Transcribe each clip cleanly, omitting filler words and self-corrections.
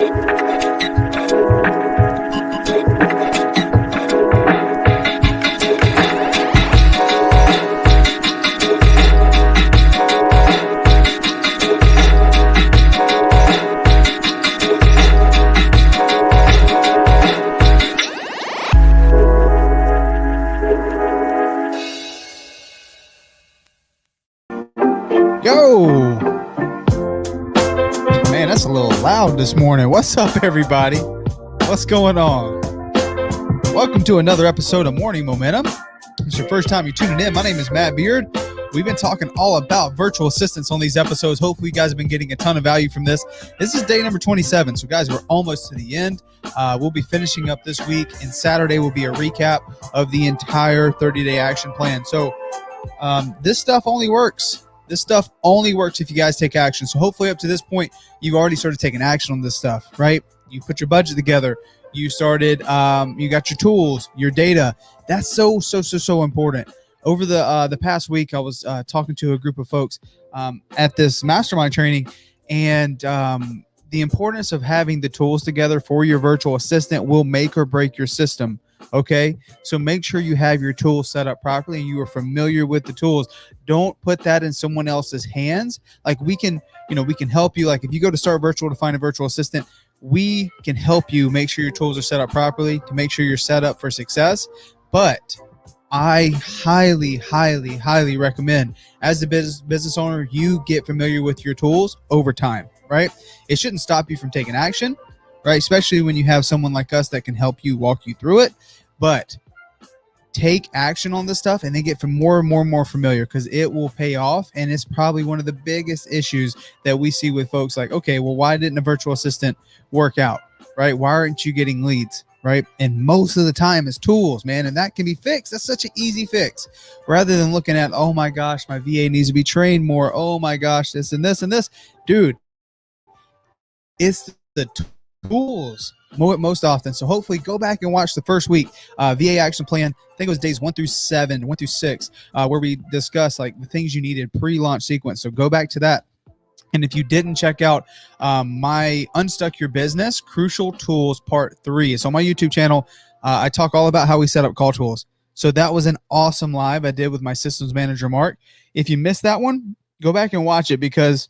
Yo, man, that's a little loud this morning. What's up, everybody? What's going on? Welcome to another episode of Morning Momentum. If it's your first time you're tuning in, my name is Matt Beard. We've been talking all about virtual assistants on these episodes. Hopefully you guys have been getting a ton of value from this. This is day number 27. So guys, we're almost to the end. We'll be finishing up this week, and Saturday will be a recap of the entire 30-day action plan. So this stuff only works. This stuff only works if you guys take action. So hopefully up to this point, you've already started taking action on this stuff, right? You put your budget together. You started, you got your tools, your data. That's so important. Over the past week, I was talking to a group of folks at this mastermind training, and the importance of having the tools together for your virtual assistant will make or break your system. Okay, so make sure you have your tools set up properly and you are familiar with the tools. Don't put that in someone else's hands. Like we can help you. Like if you go to Start Virtual to find a virtual assistant, we can help you make sure your tools are set up properly to make sure you're set up for success. But I highly recommend, as the business owner, you get familiar with your tools over time, right? It shouldn't stop you from taking action, right? Especially when you have someone like us that can help you walk you through it. But take action on this stuff and then get more and more familiar, because it will pay off. And it's probably one of the biggest issues that we see with folks like, okay, well, why didn't a virtual assistant work out, right? Why aren't you getting leads, right? And most of the time it's tools, man. And that can be fixed. That's such an easy fix, rather than looking at, oh my gosh, my VA needs to be trained more. Oh my gosh, this and this and this. Dude, it's the tools most often. So hopefully go back and watch the first week VA action plan. I think it was days 1 through 6, where we discussed like the things you needed pre-launch sequence. So go back to that. And if you didn't check out my Unstuck Your Business Crucial Tools Part 3, it's on my YouTube channel. I talk all about how we set up call tools. So that was an awesome live I did with my systems manager, Mark. If you missed that one, go back and watch it, because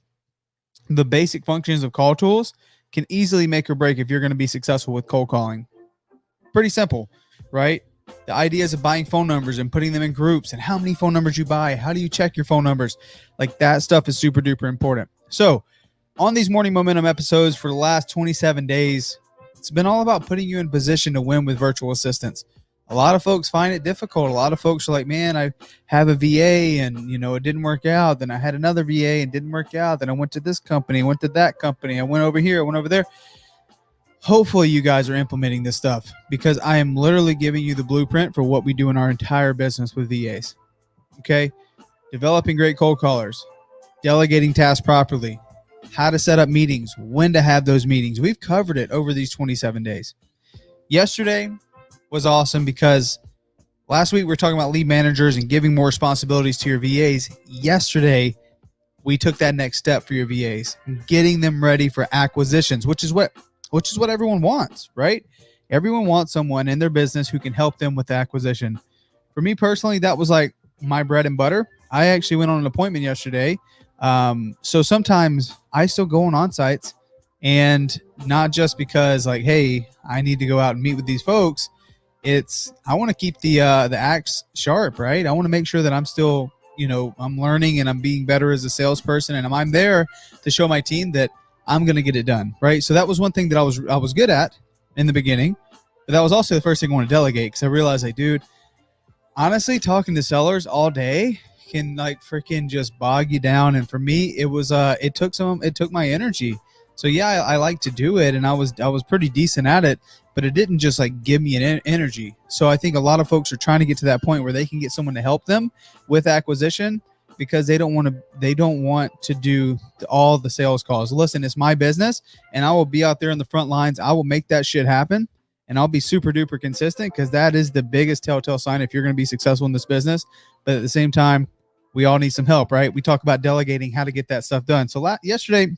the basic functions of call tools can easily make or break if you're going to be successful with cold calling. Pretty simple, right? The ideas of buying phone numbers and putting them in groups, and how many phone numbers you buy, how do you check your phone numbers? Like that stuff is super duper important. So on these Morning Momentum episodes for the last 27 days, it's been all about putting you in position to win with virtual assistants. A lot of folks find it difficult. A lot of folks are like, man, I have a VA and, it didn't work out. Then I had another VA and didn't work out. Then I went to this company, went to that company. I went over here, I went over there. Hopefully you guys are implementing this stuff, because I am literally giving you the blueprint for what we do in our entire business with VAs. Okay. Developing great cold callers, delegating tasks properly, how to set up meetings, when to have those meetings. We've covered it over these 27 days. Yesterday was awesome, because last week we were talking about lead managers and giving more responsibilities to your VAs. Yesterday, we took that next step for your VAs, getting them ready for acquisitions, which is what everyone wants, right? Everyone wants someone in their business who can help them with acquisition. For me personally, that was like my bread and butter. I actually went on an appointment yesterday. So sometimes I still go on sites, and not just because like, hey, I need to go out and meet with these folks. I want to keep the axe sharp, right? I want to make sure that I'm still, I'm learning and I'm being better as a salesperson, and I'm there to show my team that I'm going to get it done, right? So that was one thing that I was good at in the beginning, but that was also the first thing I want to delegate, because I realized, like, dude, honestly, talking to sellers all day can like freaking just bog you down. And for me, it was it took my energy. So yeah, I like to do it, and I was pretty decent at it, but it didn't just like give me an energy. So I think a lot of folks are trying to get to that point where they can get someone to help them with acquisition, because they don't want to do all the sales calls. Listen, it's my business, and I will be out there in the front lines. I will make that shit happen, and I'll be super duper consistent, because that is the biggest telltale sign if you're going to be successful in this business. But at the same time, we all need some help, right? We talk about delegating, how to get that stuff done. So yesterday,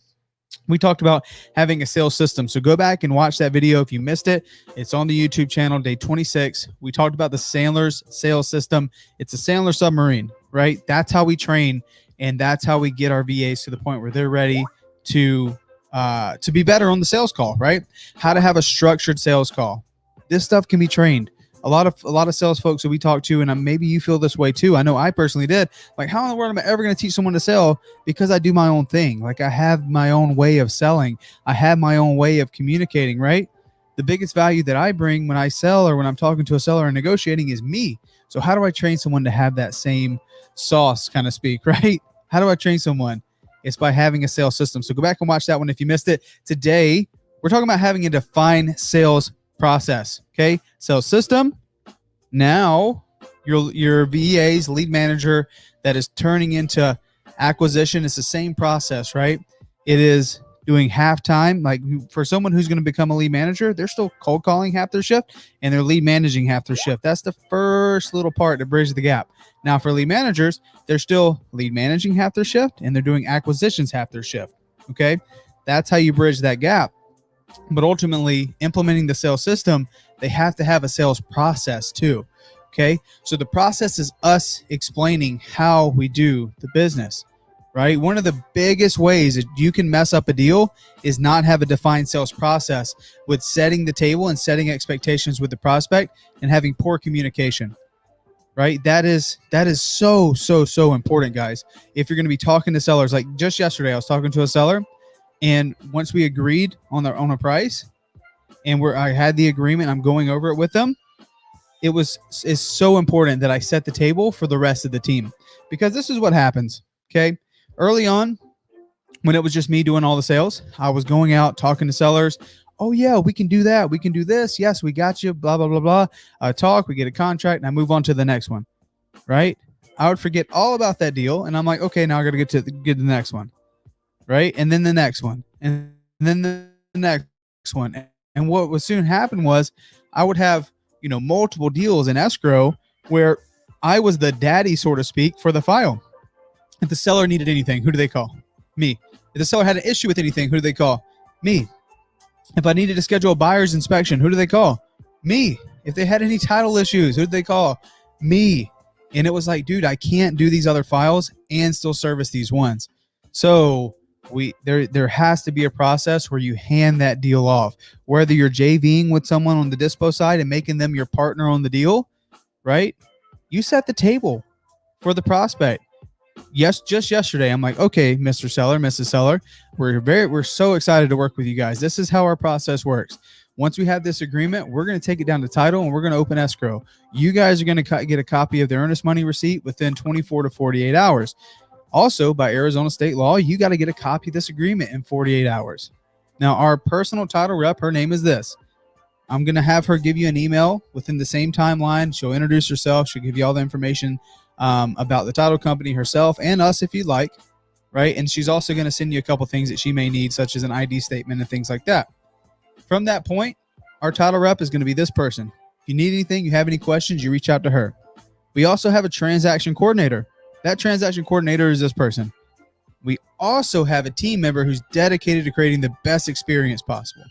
we talked about having a sales system. So go back and watch that video if you missed it. It's on the YouTube channel, day 26. We talked about the Sandler's sales system. It's a Sandler submarine, right? That's how we train, and that's how we get our VAs to the point where they're ready to be better on the sales call, right? How to have a structured sales call. This stuff can be trained. A lot of sales folks that we talk to, and maybe you feel this way too. I know I personally did. Like, how in the world am I ever going to teach someone to sell? Because I do my own thing. Like, I have my own way of selling. I have my own way of communicating, right? The biggest value that I bring when I sell or when I'm talking to a seller and negotiating is me. So how do I train someone to have that same sauce, kind of speak, right? How do I train someone? It's by having a sales system. So go back and watch that one if you missed it. Today, we're talking about having a defined sales process. Okay. Sales system. Now your VA's lead manager that is turning into acquisition. It's the same process, right? It is doing halftime. Like, for someone who's going to become a lead manager, they're still cold calling half their shift and they're lead managing half their shift. That's the first little part to bridge the gap. Now for lead managers, they're still lead managing half their shift and they're doing acquisitions half their shift. Okay. That's how you bridge that gap. But ultimately, implementing the sales system, they have to have a sales process too. Okay. So the process is us explaining how we do the business, right? One of the biggest ways that you can mess up a deal is not have a defined sales process with setting the table and setting expectations with the prospect and having poor communication, right? That is so important, guys. If you're going to be talking to sellers, like just yesterday, I was talking to a seller, and once we agreed on a price and I had the agreement, I'm going over it with them. It's so important that I set the table for the rest of the team, because this is what happens. Okay. Early on, when it was just me doing all the sales, I was going out talking to sellers. Oh yeah, we can do that. We can do this. Yes, we got you. Blah, blah, blah, blah. We get a contract and I move on to the next one. Right. I would forget all about that deal. And I'm like, okay, now I got to get to the next one. Right. And then the next one, and then the next one. And what would soon happen was I would have, multiple deals in escrow where I was the daddy, so to speak, for the file. If the seller needed anything, who do they call? Me. If the seller had an issue with anything, who do they call? Me. If I needed to schedule a buyer's inspection, who do they call? Me. If they had any title issues, who did they call? Me. And it was like, dude, I can't do these other files and still service these ones. So there has to be a process where you hand that deal off, whether you're JVing with someone on the dispo side and making them your partner on the deal, right? You set the table for the prospect. Yes, just yesterday, I'm like, okay, Mr. Seller, Mrs. Seller, we're so excited to work with you guys. This is how our process works. Once we have this agreement, we're going to take it down to title and we're going to open escrow. You guys are going to get a copy of the earnest money receipt within 24 to 48 hours. Also, by Arizona state law, you got to get a copy of this agreement in 48 hours. Now, our personal title rep, her name is this. I'm going to have her give you an email within the same timeline. She'll introduce herself. She'll give you all the information about the title company, herself, and us if you'd like, right? And she's also going to send you a couple things that she may need, such as an ID statement and things like that. From that point, our title rep is going to be this person. If you need anything, you have any questions, you reach out to her. We also have a transaction coordinator. That transaction coordinator is this person. We also have a team member who's dedicated to creating the best experience possible.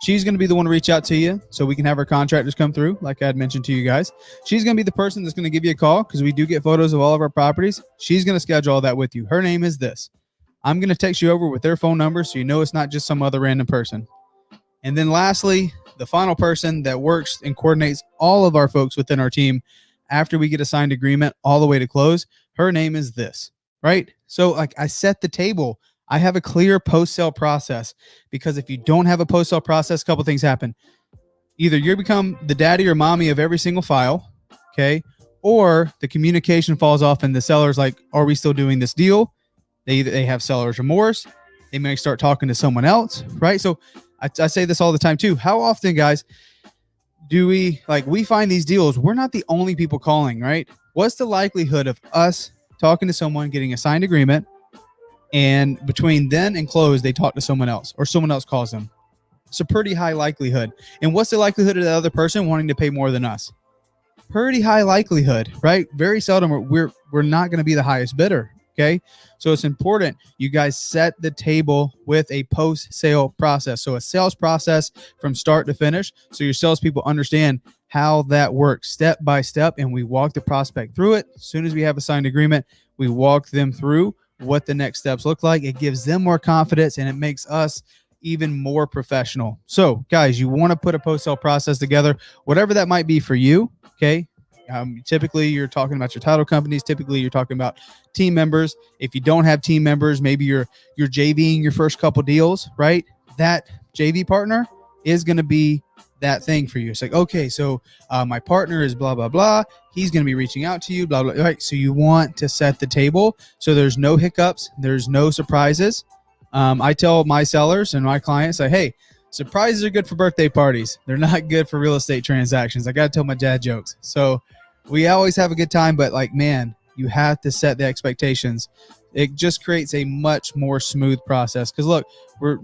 She's going to be the one to reach out to you so we can have our contractors come through, like I had mentioned to you guys. She's going to be the person that's going to give you a call because we do get photos of all of our properties. She's going to schedule all that with you. Her name is this. I'm going to text you over with their phone number so you know it's not just some other random person. And then lastly, the final person that works and coordinates all of our folks within our team after we get a signed agreement all the way to close, her name is this, right? So like I set the table. I have a clear post-sale process, because if you don't have a post-sale process, a couple things happen. Either you become the daddy or mommy of every single file, okay? Or the communication falls off and the seller's like, are we still doing this deal? They have seller's remorse. They may start talking to someone else, right? So I say this all the time too. How often, guys, do we find these deals? We're not the only people calling, right? What's the likelihood of us talking to someone, getting a signed agreement, and between then and close, they talk to someone else or someone else calls them? It's a pretty high likelihood. And what's the likelihood of the other person wanting to pay more than us? Pretty high likelihood, right? Very seldom we're not going to be the highest bidder. Okay. So it's important you guys set the table with a post-sale process. So a sales process from start to finish. So your salespeople understand how that works step by step. And we walk the prospect through it. As soon as we have a signed agreement, we walk them through what the next steps look like. It gives them more confidence and it makes us even more professional. So guys, you want to put a post-sale process together, whatever that might be for you. Okay. Typically you're talking about your title companies. Typically you're talking about team members. If you don't have team members, maybe you're JVing your first couple deals, right? That JV partner is going to be that thing for you. It's like, okay, so my partner is blah, blah, blah. He's going to be reaching out to you, blah, blah. All right. So you want to set the table so there's no hiccups. There's no surprises. I tell my sellers and my clients, hey, surprises are good for birthday parties. They're not good for real estate transactions. I got to tell my dad jokes. So we always have a good time, but like, man, you have to set the expectations. It just creates a much more smooth process. Because look,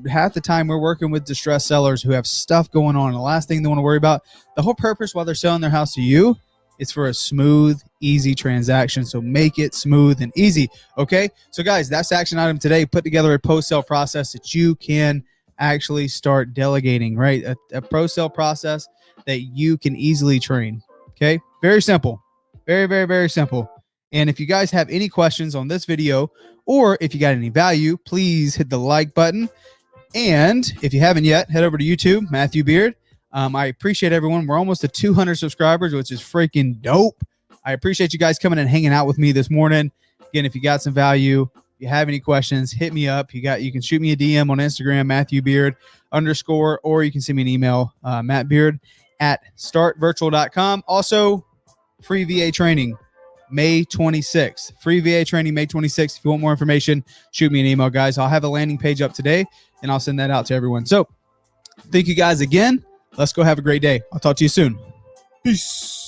half the time we're working with distressed sellers who have stuff going on. And the last thing they want to worry about, the whole purpose while they're selling their house to you, it's for a smooth, easy transaction. So make it smooth and easy. Okay. So guys, that's the action item today. Put together a post-sale process that you can actually start delegating, right? A pro-sale process that you can easily train. Okay. Very simple. Very, very, very simple. And if you guys have any questions on this video, or if you got any value, please hit the like button. And if you haven't yet, head over to YouTube, Matthew Beard. I appreciate everyone. We're almost to 200 subscribers, which is freaking dope. I appreciate you guys coming and hanging out with me this morning. Again, if you got some value, if you have any questions, hit me up. You can shoot me a DM on Instagram, Matthew Beard _, or you can send me an email, mattbeard@startvirtual.com. Also, free VA training, May 26th. Free VA training, May 26th. If you want more information, shoot me an email, guys. I'll have a landing page up today, and I'll send that out to everyone. So thank you guys again. Let's go have a great day. I'll talk to you soon. Peace.